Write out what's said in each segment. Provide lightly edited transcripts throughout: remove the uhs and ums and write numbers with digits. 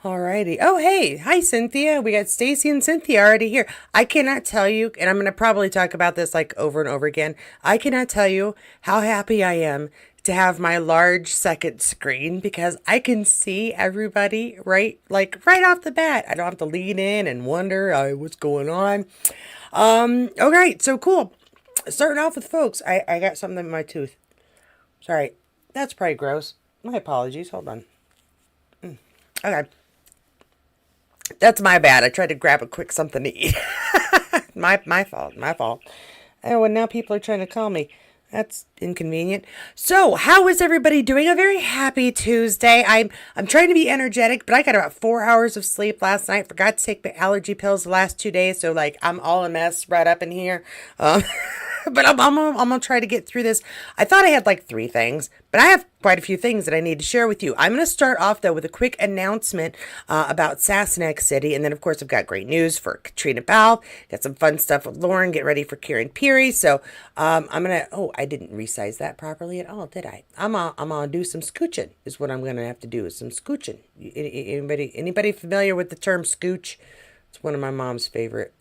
Alrighty. Oh, hey. Hi, Cynthia. We got Stacy and Cynthia already here. I cannot tell you, and I'm going to probably talk about this like over and over again. I cannot tell you how happy I am to have my large second screen because I can see everybody right off the bat. I don't have to lean in and wonder what's going on. All right. So cool. Starting off with folks, I got something in my tooth. Sorry. That's probably gross. My apologies. Hold on. Okay. That's my bad. I tried to grab a quick something to eat. My fault. My fault. Oh, and now people are trying to call me. That's inconvenient. So, how is everybody doing? A very happy Tuesday. I'm trying to be energetic, but I got about 4 hours of sleep last night. Forgot to take my allergy pills the last 2 days, so like I'm all a mess right up in here. Um, but I'm gonna try to get through this. I thought I had like three things, but I have quite a few things that I need to share with you. I'm gonna start off though with a quick announcement about Sasnak City, and then of course I've got great news for Caitriona Balfe. Got some fun stuff with Lauren. Get ready for Kieran Pirie. So I'm gonna. Oh, I didn't resize that properly at all, did I? I'm gonna do some scooching. Is what I'm gonna have to do. Is some scooching. Anybody familiar with the term scooch? It's one of my mom's favorite.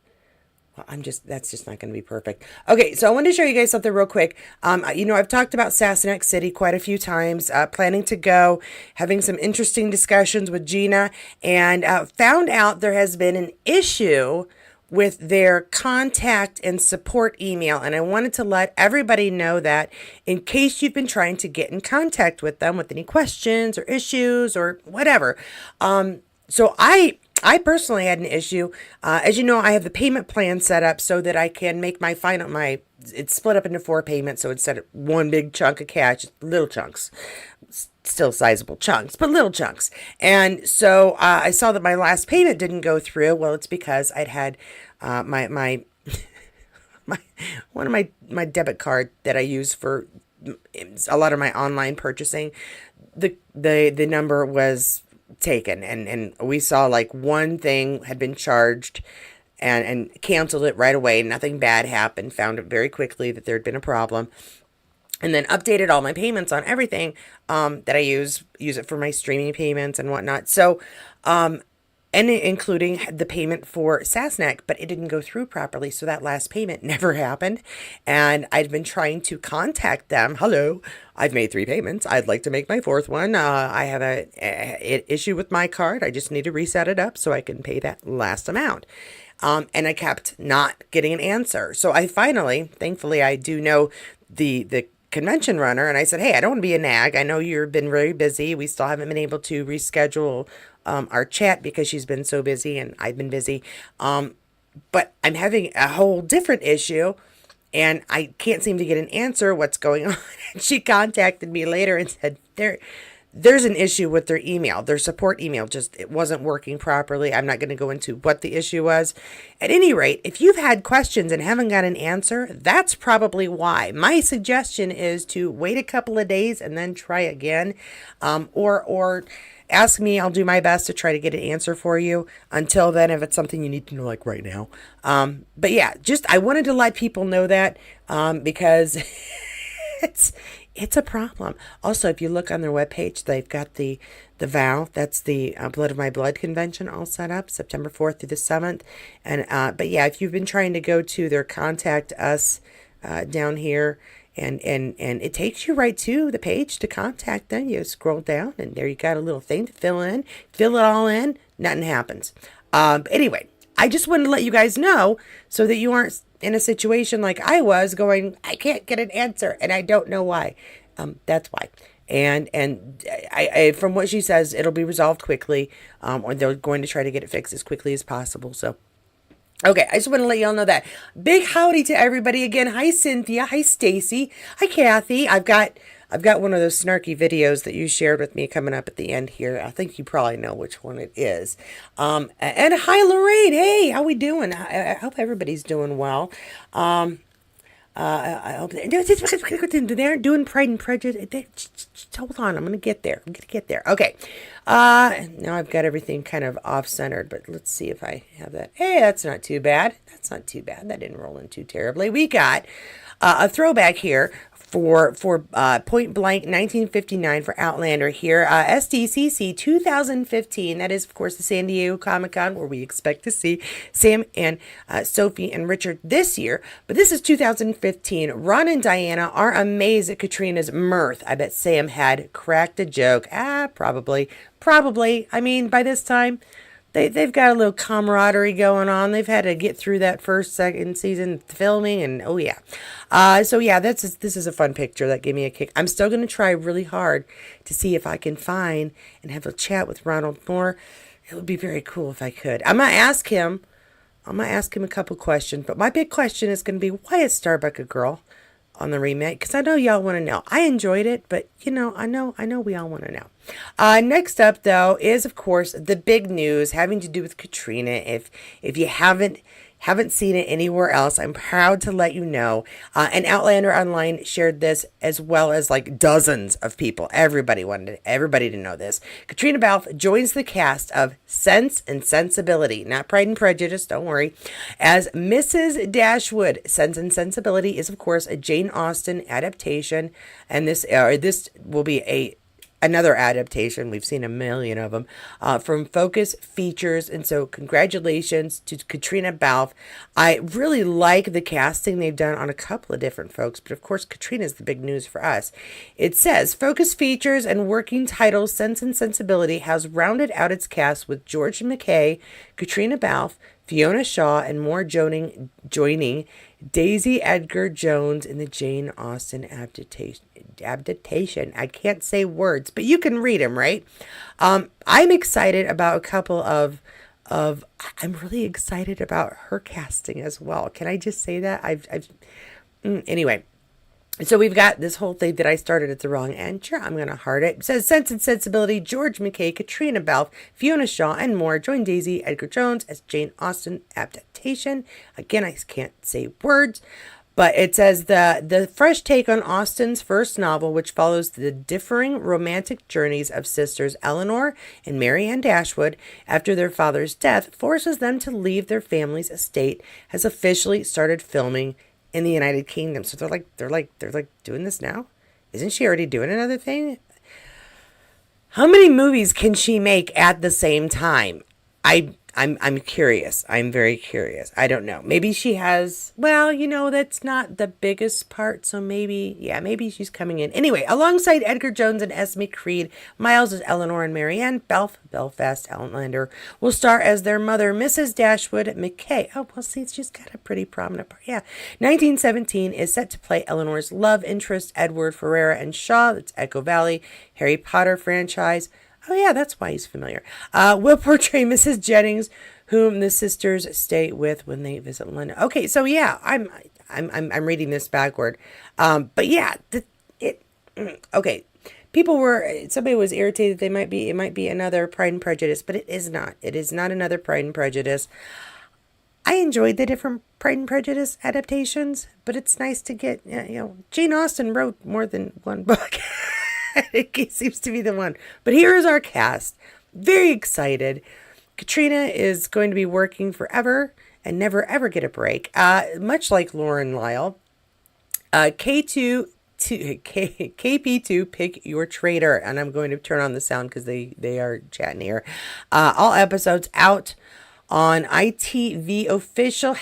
That's just not going to be perfect. Okay, so I wanted to show you guys something real quick. I've talked about Sasnak City quite a few times, planning to go, having some interesting discussions with Gina, and found out there has been an issue with their contact and support email. And I wanted to let everybody know that in case you've been trying to get in contact with them with any questions or issues or whatever. So I personally had an issue. As you know, I have the payment plan set up so that I can make it's split up into four payments. So instead of one big chunk of cash, little chunks, still sizable chunks, but little chunks. And so I saw that my last payment didn't go through. Well, it's because I'd had my my one of my debit card that I use for a lot of my online purchasing. The number was taken, and we saw like one thing had been charged and canceled it right away. Nothing bad happened. Found it very quickly that there had been a problem, and then updated all my payments on everything that I use it for my streaming payments and whatnot. So and including the payment for Sasnak, but it didn't go through properly. So that last payment never happened. And I'd been trying to contact them. Hello, I've made three payments. I'd like to make my fourth one. I have a issue with my card. I just need to reset it up so I can pay that last amount. And I kept not getting an answer. So I finally, thankfully, I do know the convention runner, and I said, hey, I don't want to be a nag. I know you've been very busy. We still haven't been able to reschedule our chat because she's been so busy and I've been busy. But I'm having a whole different issue and I can't seem to get an answer. What's going on? And she contacted me later and said, there's an issue with their email. Their support email it wasn't working properly. I'm not going to go into what the issue was. At any rate, if you've had questions and haven't got an answer, that's probably why. My suggestion is to wait a couple of days and then try again, or ask me. I'll do my best to try to get an answer for you. Until then, if it's something you need to know, like right now. But yeah, I wanted to let people know that because it's a problem. Also, if you look on their webpage, they've got the vow. That's the Blood of My Blood convention all set up, September 4th through the 7th. And but yeah, if you've been trying to go to their contact us down here, and it takes you right to the page to contact them. You scroll down, and there you got a little thing to fill in. Fill it all in. Nothing happens. But anyway, I just wanted to let you guys know so that you aren't in a situation like I was going, I can't get an answer and I don't know why. That's why. And I from what she says, it'll be resolved quickly, or they're going to try to get it fixed as quickly as possible. So, okay, I just want to let y'all know that. Big howdy to everybody again. Hi, Cynthia. Hi, Stacy. Hi, Kathy. I've got one of those snarky videos that you shared with me coming up at the end here. I think you probably know which one it is. And hi, Lorraine. Hey, how we doing? I hope everybody's doing well. I hope they're doing Pride and Prejudice. Hold on, I'm gonna get there. Okay. Now I've got everything kind of off centered, but let's see if I have that. Hey, that's not too bad. That didn't roll in too terribly. We got a throwback here for Point Blank 1959 for Outlander here. SDCC 2015. That is, of course, the San Diego Comic-Con, where we expect to see Sam and Sophie and Richard this year. But this is 2015. Ron and Diana are amazed at Katrina's mirth. I bet Sam had cracked a joke. Probably. I mean, by this time, they've got a little camaraderie going on. They've had to get through that second season filming, and oh yeah. So yeah, this is a fun picture that gave me a kick. I'm still going to try really hard to see if I can find and have a chat with Ronald Moore. It would be very cool if I could. I'm going to ask him a couple questions, but my big question is going to be, why is Starbuck a girl on the remake? Because I know y'all want to know. I enjoyed it, but I know we all want to know. Next up, though, is of course the big news having to do with Katrina. If you haven't seen it anywhere else, I'm proud to let you know. And Outlander Online shared this, as well as like dozens of people. Everybody wanted everybody to know this. Katriona Balfe joins the cast of Sense and Sensibility, not Pride and Prejudice, don't worry, as Mrs. Dashwood. Sense and Sensibility is, of course, a Jane Austen adaptation, and this will be another adaptation. We've seen a million of them from Focus Features. And so congratulations to Katriona Balfe. I really like the casting they've done on a couple of different folks, but of course Katrina's the big news for us. It says Focus Features and working title Sense and Sensibility has rounded out its cast with George McKay, Katriona Balfe, Fiona Shaw, and more joining Daisy Edgar Jones in the Jane Austen adaptation. I can't say words, but you can read them, right? I'm excited about a couple of I'm really excited about her casting as well. Can I just say that? Anyway. So we've got this whole thing that I started at the wrong end. Sure, I'm going to heart it. It says Sense and Sensibility, George McKay, Katriona Balfe, Fiona Shaw, and more join Daisy Edgar Jones as Jane Austen adaptation. Again, I can't say words, but it says the fresh take on Austen's first novel, which follows the differing romantic journeys of sisters Eleanor and Marianne Dashwood after their father's death, forces them to leave their family's estate, has officially started filming in the United Kingdom. So they're like doing this now? Isn't she already doing another thing? How many movies can she make at the same time? I'm curious. I'm very curious. I don't know. Maybe she has, well, that's not the biggest part. So maybe she's coming in. Anyway, alongside Edgar Jones and Esme Creed, Miles as Eleanor and Marianne, Belfast Outlander will star as their mother, Mrs. Dashwood McKay. Oh, well, see, she's got a pretty prominent part. Yeah. 1917 is set to play Eleanor's love interest, Edward Ferrara and Shaw. That's Echo Valley, Harry Potter franchise. Oh yeah, that's why he's familiar. Will portray Mrs. Jennings, whom the sisters stay with when they visit London. Okay, so yeah, I'm reading this backward. But yeah, okay. Somebody was irritated. It might be another Pride and Prejudice, but it is not. It is not another Pride and Prejudice. I enjoyed the different Pride and Prejudice adaptations, but it's nice to get, Jane Austen wrote more than one book. It seems to be the one. But here is our cast. Very excited. Katrina is going to be working forever and never ever get a break. Much like Lauren Lyle. KP2 Pick Your Trader. And I'm going to turn on the sound because they are chatting here. All episodes out on ITV official.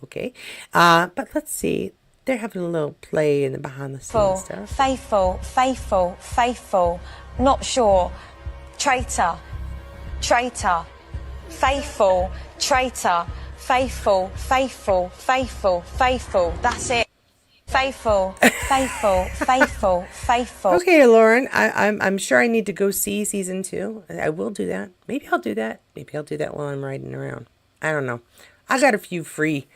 Okay. But let's see. They're having a little play in the behind the scenes stuff. Faithful, not sure, traitor, faithful, traitor, faithful, that's it. Faithful. Okay, Lauren, I'm sure I need to go see season 2. I will do that. Maybe I'll do that while I'm riding around. I don't know. I got a few free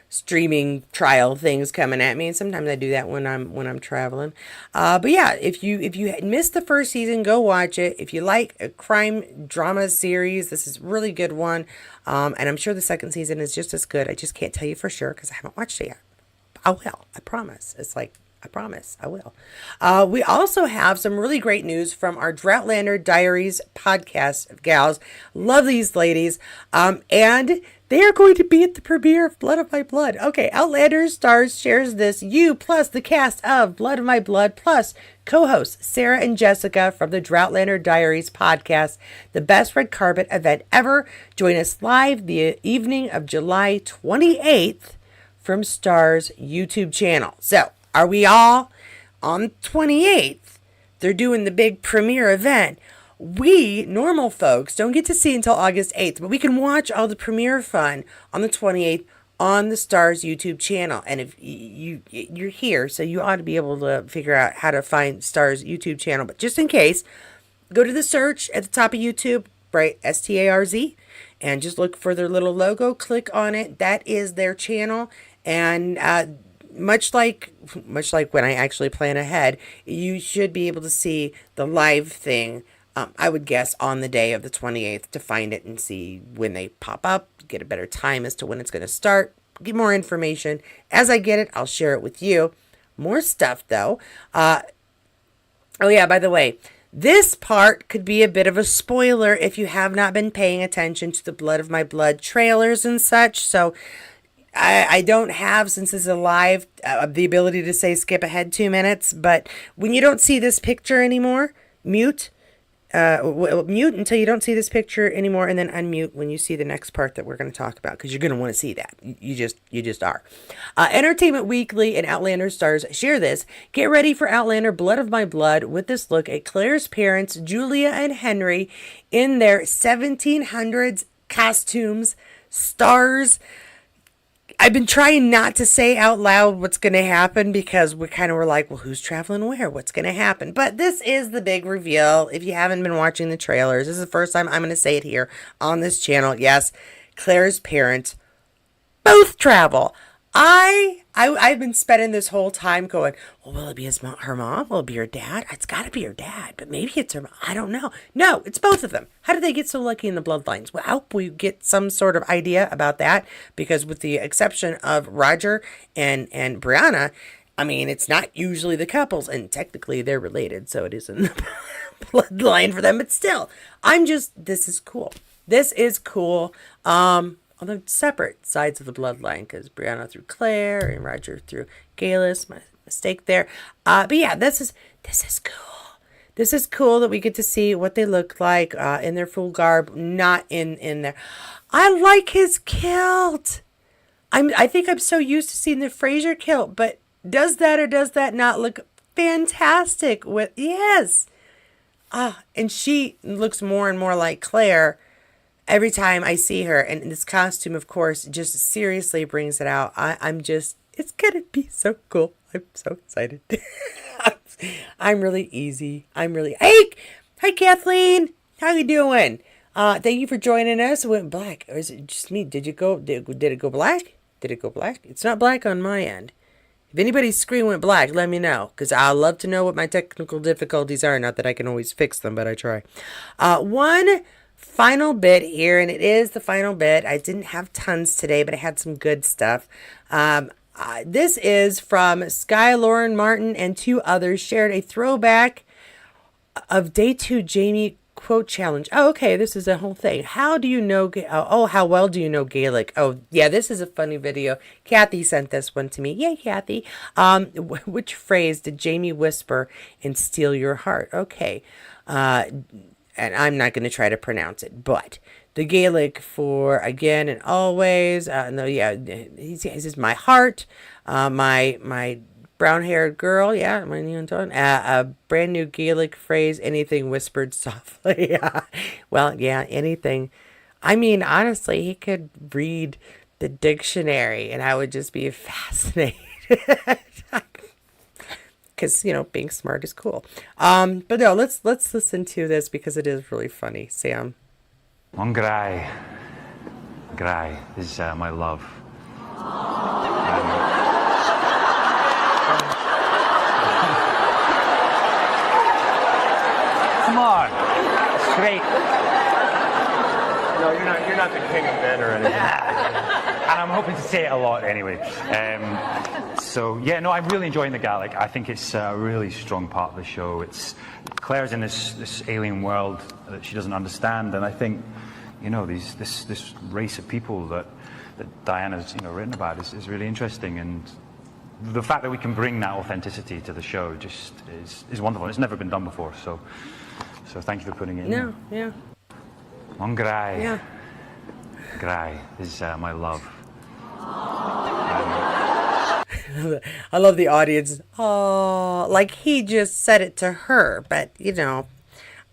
streaming trial things coming at me, and sometimes I do that when I'm traveling. But yeah, if you missed the first season, go watch it. If you like a crime drama series, this is a really good one. And I'm sure the second season is just as good. I just can't tell you for sure because I haven't watched it yet. I will. I promise. I promise I will. We also have some really great news from our Droughtlander Diaries podcast, gals. Love these ladies. And They are going to be at the premiere of Blood of My Blood. Okay, Outlander Stars shares this. You plus the cast of Blood of My Blood plus co-hosts Sarah and Jessica from the Droughtlander Diaries podcast, the best red carpet event ever. Join us live the evening of July 28th from Stars YouTube channel. So, are we all on 28th? They're doing the big premiere event. We, normal folks, don't get to see until August 8th, but we can watch all the premiere fun on the 28th on the Stars YouTube channel. And if you're here, so you ought to be able to figure out how to find Stars YouTube channel. But just in case, go to the search at the top of YouTube, right, STARZ, and just look for their little logo. Click on it. That is their channel. And much like when I actually plan ahead, you should be able to see the live thing. I would guess on the day of the 28th to find it and see when they pop up, get a better time as to when it's going to start, get more information. As I get it, I'll share it with you. More stuff, though. Oh, yeah, by the way, this part could be a bit of a spoiler if you have not been paying attention to the Blood of My Blood trailers and such. So I don't have, since this is a live, the ability to say skip ahead 2 minutes. But when you don't see this picture anymore, mute. Mute until you don't see this picture anymore, and then unmute when you see the next part that we're going to talk about, because you're going to want to see that. You just are. Entertainment Weekly and Outlander Stars share this. Get ready for Outlander Blood of My Blood with this look at Claire's parents, Julia and Henry, in their 1700s costumes, stars. I've been trying not to say out loud what's going to happen because we kind of were like, well, who's traveling where? What's going to happen? But this is the big reveal. If you haven't been watching the trailers, this is the first time I'm going to say it here on this channel. Yes, Claire's parents both travel. I've been spending this whole time going, well, will it be her mom? Will it be her dad? It's got to be her dad, but maybe it's her mom. I don't know. No, it's both of them. How did they get so lucky in the bloodlines? Well, I hope we get some sort of idea about that, because with the exception of Roger and Brianna, I mean, it's not usually the couples, and technically they're related, so it isn't the bloodline for them, but still, this is cool. This is cool. On the separate sides of the bloodline, because Brianna through Claire and Roger through Gaelic. My mistake there. But yeah, this is cool. This is cool that we get to see what they look like in their full garb, not in their. I like his kilt. I think I'm so used to seeing the Fraser kilt, but does that or does that not look fantastic? With yes, and she looks more and more like Claire every time I see her, and this costume, of course, just seriously brings it out. It's gonna be so cool. I'm so excited. I'm really easy. Hi Kathleen. How you doing? Thank you for joining us. It went black. Or is it just me? Did it go black? Did it go black? It's not black on my end. If anybody's screen went black, let me know, because I'd love to know what my technical difficulties are. Not that I can always fix them, but I try. One final bit here, and it is the final bit. I didn't have tons today, but I had some good stuff. This is from Sky Lauren Martin and 2 others shared a throwback of day 2 Jamie quote challenge. Oh, okay, this is a whole thing. How do you know? How well do you know Gaelic? Oh, yeah, this is a funny video. Kathy sent this one to me. Yay, Kathy. Which phrase did Jamie whisper and steal your heart? Okay. And I'm not going to try to pronounce it, but the Gaelic for again and always. No, yeah, he says my heart, my brown-haired girl. Yeah, my new Anton. A brand new Gaelic phrase. Anything whispered softly. Well, yeah, anything. I mean, honestly, he could read the dictionary, and I would just be fascinated. Because, being smart is cool. But no, let's listen to this because it is really funny. Sam. On Grai is my love. Come on, straight. No, you're not the king of men or anything. And I'm hoping to say it a lot anyway. So yeah, no, I'm really enjoying the Gaelic. I think it's a really strong part of the show. Claire's in this alien world that she doesn't understand, and I think you know, this race of people that Diana's, you know, written about is really interesting, and the fact that we can bring that authenticity to the show just is wonderful. It's never been done before, so thank you for putting it in. No, yeah. On Grai. Yeah. Grai is my love. I love the audience. Oh, like he just said it to her, but you know,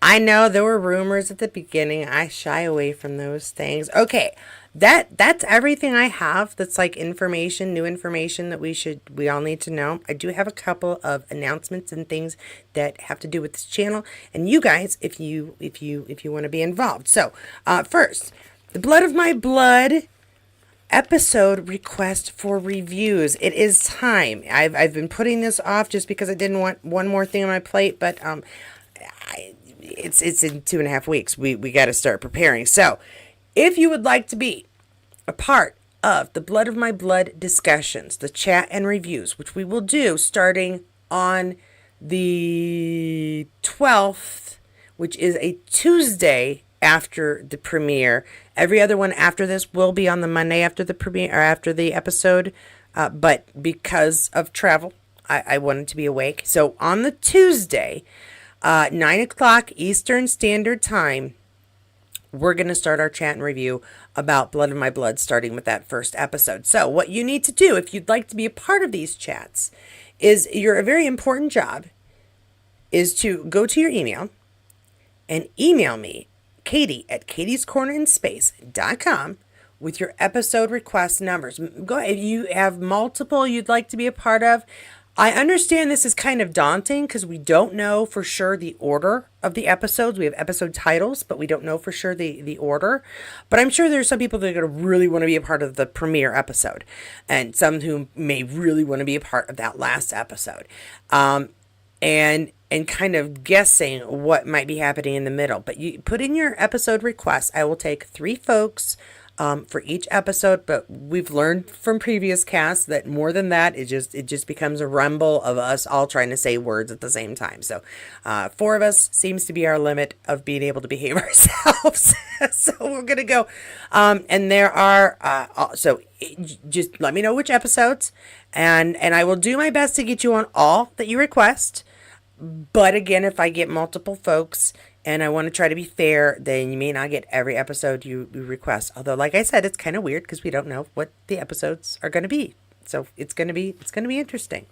I know there were rumors at the beginning. I shy away from those things. Okay, that's everything I have. That's like information, new information that we all need to know. I do have a couple of announcements and things that have to do with this channel, and you guys, if you want to be involved. So, first, the Blood of My Blood episode request for reviews. It is time. I've been putting this off just because I didn't want one more thing on my plate, but it's in 2.5 weeks. We got to start preparing. So, if you would like to be a part of the Blood of My Blood discussions, the chat and reviews, which we will do starting on the 12th, which is a Tuesday after the premiere. Every other one after this will be on the Monday after the premiere or after the episode. But because of travel, I wanted to be awake. So on the Tuesday, 9 o'clock Eastern Standard Time, we're going to start our chat and review about Blood of My Blood, starting with that first episode. So what you need to do, if you'd like to be a part of these chats, is a very important job is to go to your email and email me, Katie at katiescornerinspace.com, with your episode request numbers. Go ahead. If you have multiple you'd like to be a part of, I understand this is kind of daunting because we don't know for sure the order of the episodes. We have episode titles, but we don't know for sure the order. But I'm sure there's some people that are going to really want to be a part of the premiere episode, and some who may really want to be a part of that last episode. And kind of guessing what might be happening in the middle. But you put in your episode requests. I will take 3 folks for each episode, but we've learned from previous casts that more than that, it just becomes a rumble of us all trying to say words at the same time. So 4 of us seems to be our limit of being able to behave ourselves. So we're going to go. And there are, just let me know which episodes, and I will do my best to get you on all that you request. But again, if I get multiple folks and I want to try to be fair, then you may not get every episode you request. Although, like I said, it's kind of weird because we don't know what the episodes are going to be. So it's going to be interesting.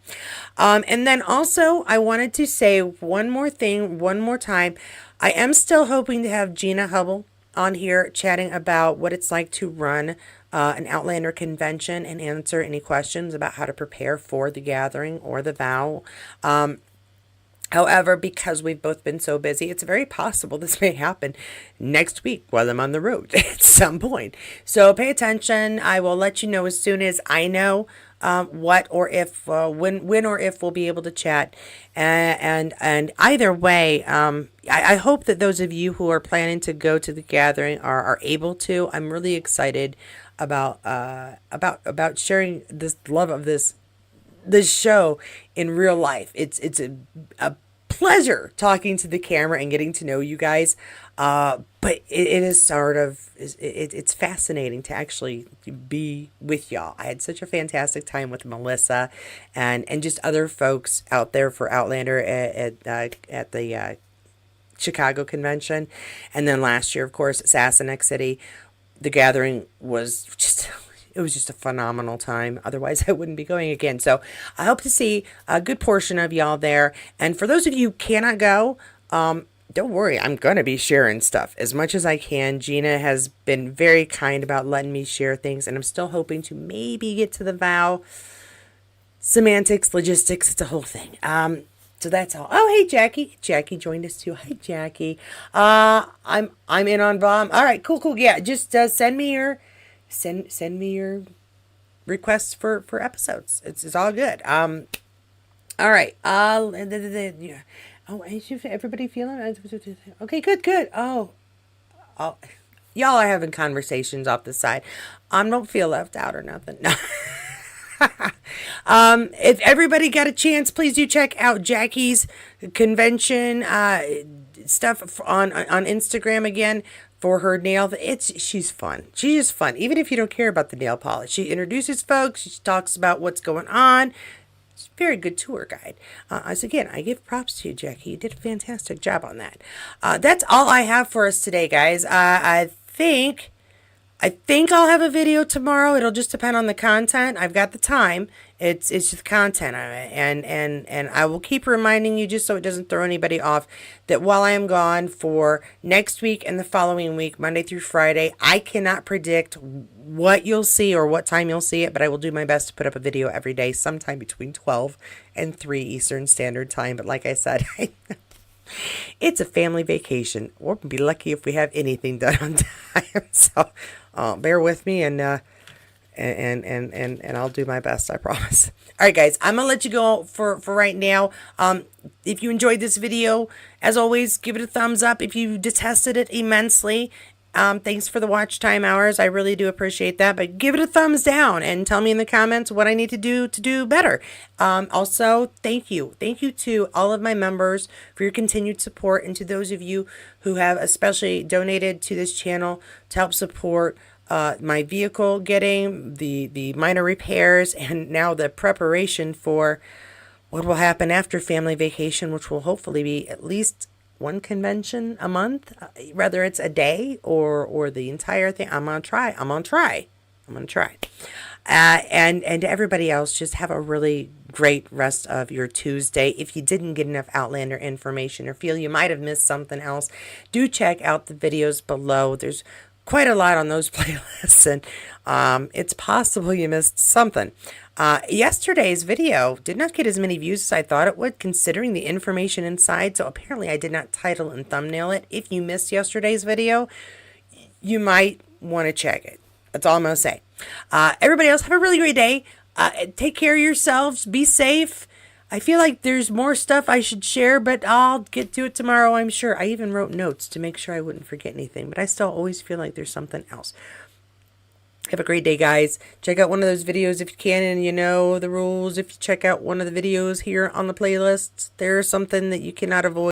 And then also, I wanted to say one more thing, one more time. I am still hoping to have Gina Hubble on here chatting about what it's like to run an Outlander convention and answer any questions about how to prepare for the gathering or the vow. However, because we've both been so busy, it's very possible this may happen next week while I'm on the road at some point. So pay attention. I will let you know as soon as I know what or if, when or if we'll be able to chat. And either way, I hope that those of you who are planning to go to the gathering are able to. I'm really excited about sharing this love of this show in real life. It's a pleasure talking to the camera and getting to know you guys, but it is sort of it's fascinating to actually be with y'all. I had such a fantastic time with Melissa and just other folks out there for Outlander at the Chicago convention, and then last year, of course, at Sasnak City. The gathering was just a phenomenal time. Otherwise, I wouldn't be going again. So I hope to see a good portion of y'all there. And for those of you who cannot go, don't worry. I'm going to be sharing stuff as much as I can. Gina has been very kind about letting me share things. And I'm still hoping to maybe get to the vow. Semantics, logistics, it's a whole thing. So that's all. Oh, hey, Jackie. Jackie joined us too. Hi, Jackie. I'm in on VOM. All right, cool. Yeah, just send me your requests for episodes. It's all good. All right. Oh, is everybody feeling? Okay, good. Oh, y'all are having conversations off the side. Don't feel left out or nothing. No. If everybody got a chance, please do check out Jackie's convention. stuff on Instagram again for her nail. She's fun. She's just fun. Even if you don't care about the nail polish, she introduces folks. She talks about what's going on. She's a very good tour guide. Again, I give props to you, Jackie. You did a fantastic job on that. That's all I have for us today, guys. I think I'll have a video tomorrow. It'll just depend on the content. I've got the time. It's just the content of it. And I will keep reminding you, just so it doesn't throw anybody off, that while I am gone for next week and the following week, Monday through Friday, I cannot predict what you'll see or what time you'll see it, but I will do my best to put up a video every day, sometime between 12 and 3 Eastern Standard Time. But like I said, it's a family vacation. We'll be lucky if we have anything done on time. So bear with me, and I'll do my best, I promise. All right, guys, I'm gonna let you go for right now. If you enjoyed this video, as always, give it a thumbs up. If you detested it immensely, thanks for the watch time hours. I really do appreciate that. But give it a thumbs down and tell me in the comments what I need to do better. Also, thank you to all of my members for your continued support, and to those of you who have especially donated to this channel to help support my vehicle getting the minor repairs, and now the preparation for what will happen after family vacation, which will hopefully be at least one convention a month, whether it's a day or the entire thing. I'm gonna try. And to everybody else, just have a really great rest of your Tuesday. If you didn't get enough Outlander information or feel you might have missed something else, do check out the videos below. There's quite a lot on those playlists, and it's possible you missed something. Yesterday's video did not get as many views as I thought it would, considering the information inside, so apparently I did not title and thumbnail it. If you missed yesterday's video, you might want to check it. That's all I'm going to say. Everybody else, have a really great day. Take care of yourselves. Be safe. I feel like there's more stuff I should share, but I'll get to it tomorrow, I'm sure. I even wrote notes to make sure I wouldn't forget anything, but I still always feel like there's something else. Have a great day, guys. Check out one of those videos if you can, and you know the rules. If you check out one of the videos here on the playlist, there's something that you cannot avoid.